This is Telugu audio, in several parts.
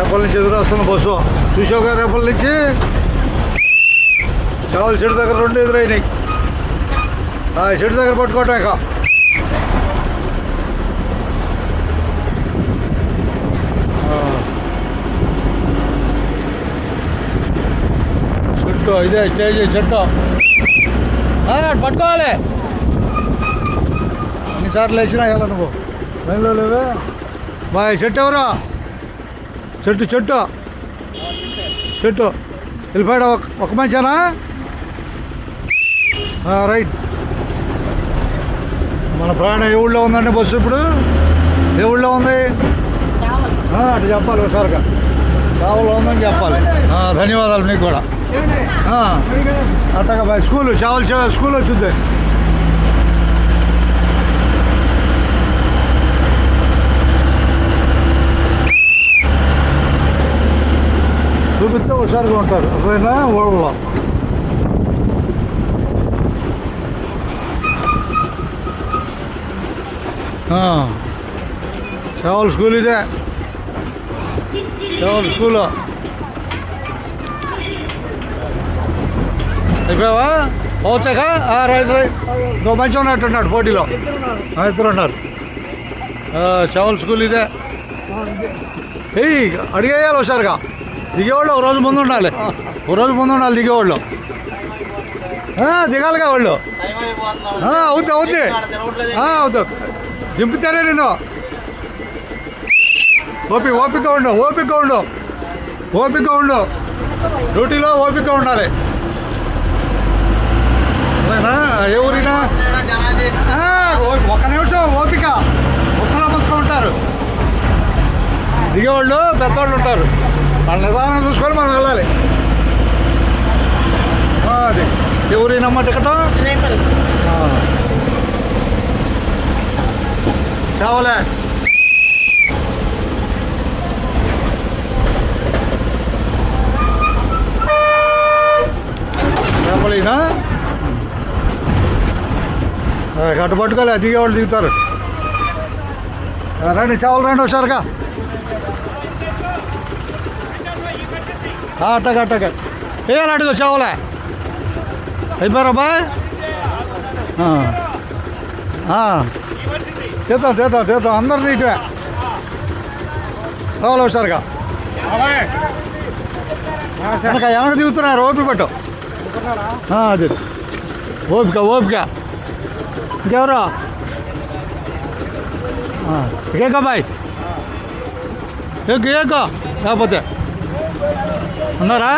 రేపటి నుంచి ఎదురు వస్తుంది బస్సు. చూసావుగా రేపటి నుంచి చావుల చెట్టు దగ్గర 2 ఎదురైనాయి. చెట్టు దగ్గర పట్టుకోవటం ఇక. చెట్టు ఇదే స్టేజ్ చెట్టు పట్టుకోవాలి. ఎన్నిసార్లు వేసినా ఎలా నువ్వు లైన్లో లేవే బాయ్. చెట్టు ఎవరా? చెట్టు చెట్టు చెట్టు వెళ్ళిపోయాడు. ఒక మనిషేనా? రైట్. మన ప్రయాణం ఏ ఊళ్ళో ఉందండి బస్సు ఇప్పుడు? ఏ ఊళ్ళో ఉంది? అటు చెప్పాలి ఒకసారిగా. చావల్లో ఉందని చెప్పాలి. ధన్యవాదాలు మీకు కూడా. అట్టగా బాయ్. స్కూలు చావల్ స్కూల్ వచ్చింది. చూపిస్తే ఒకసారిగా ఉంటారు అసలైనా ఊళ్ళో. చావల్ స్కూల్ ఇదే. చావల్ స్కూలు అయిపోయావా? వచ్చాక రైట్ రైట్. ఇంకో మంచి ఉన్నట్టున్నాడు పోటీలో. ఇద్దరు ఉన్నారు. చావల్ స్కూల్ ఇదే. అడిగేయాలి ఒకసారిగా. దిగేవాళ్ళు ఒక రోజు ముందు ఉండాలి. దిగేవాళ్ళు. దిగాలిగా వాళ్ళు. అవుద్ది అవుద్ది. దింపుతారే నేను. ఓపిక ఉండు. డ్యూటీలో ఓపిక ఉండాలి. ఏ ఊరినా 1 నిమిషం ఓపిక. ఉత్తరాపత్రం ఉంటారు దిగేవాళ్ళు, పెద్దవాళ్ళు ఉంటారు. వాళ్ళ నిదానం చూసుకొని మనం వెళ్ళాలి. అది ఎవరినమ్మ టికెట్ చావలే. రేపలేనా గట్టు పట్టుకోలే. దిగేవాళ్ళు దిగుతారు. రండి చావలు రండి ఒకసారిగా. అట్టగా చేయాలి. అడుగు చావలే. అయిపోయారా బాయ్? తీద్దాం అందరు తీయటమే. చావలు ఒకసారిగా. వెనక దిగుతున్నారు. ఓపిక పట్టు. అది ఓపిక. ఇంకెవరు? ఏకా బాయ్. ఏకా లేకపోతే ఉన్నారా?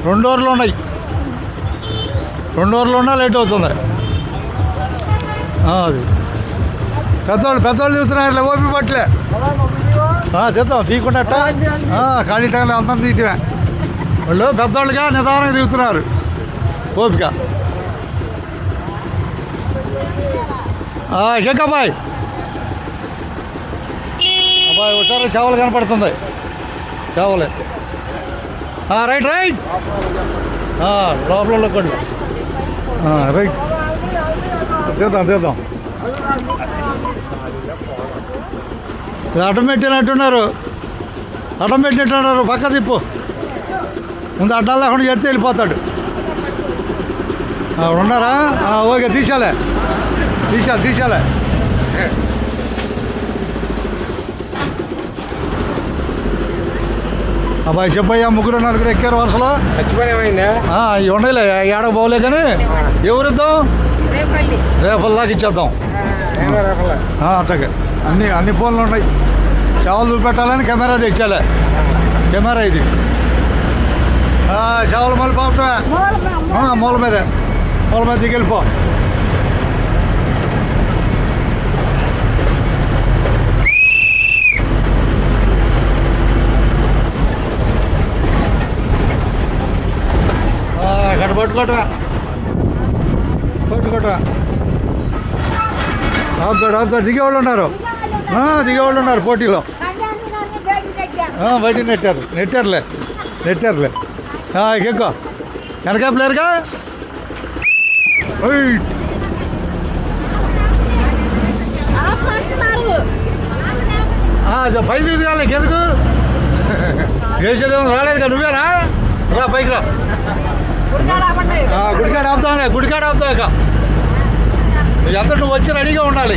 రెండు ఓవర్లు ఉన్నాయి. 2 ఓవర్లు ఉన్నా లేట్ అవుతుంది. అది పెద్దవాళ్ళు తీస్తున్నారు. ఓపి పట్టలే. చేద్దాం తీయకుండా ఖాళీ టైంలో అంతా తీయటమే. వాళ్ళు పెద్దవాళ్ళుగా నిదానంగా దిగుతున్నారు. ఓపిక. అబ్బాయి ఒకసారి చేపలు కనపడుతుంది. చేపలే. రైట్ లోపల కొండ. రైట్ తీద్దాం. అడ్డం పెట్టినట్టున్నారు. పక్క తిప్పు. ముందు అడ్డాలు లేకుండా చెప్తే వెళ్ళిపోతాడు. ఉన్నారా? ఓకే తీసాలే. అబ్బాయి చెప్పయ్యా. 3-4 ఎక్కారు వరుసలో. ఉండలే ఏడకు పోలే కానీ ఎవరిద్దాం? రేపటి దాకా ఇచ్చేద్దాం. అట్టగే అన్ని ఫోన్లు ఉన్నాయి. చేపలు చూపెట్టాలని కెమెరా తెచ్చాలే. కెమెరా ఇది. చేపలు మళ్ళీ పాపటమే. మూల మీద దిగెళ్ళిపో. ఇక్కడ పట్టుకోవటమే. ఆపుతాడు. దిగేవాళ్ళు ఉన్నారు పోటీలో. బయట నెట్టారులే. ఎక్కువ వెనక ప్లేయర్గా పైకి దిగాలి ఎందుకు వేసేదేమో రాలేదు కదా నువ్వేనా రా పైకి రా గుడికాడ ఆపుతావులే గుడికాడ ఆపుతావు ఇక ఎంత నువ్వు వచ్చి రెడీగా ఉండాలి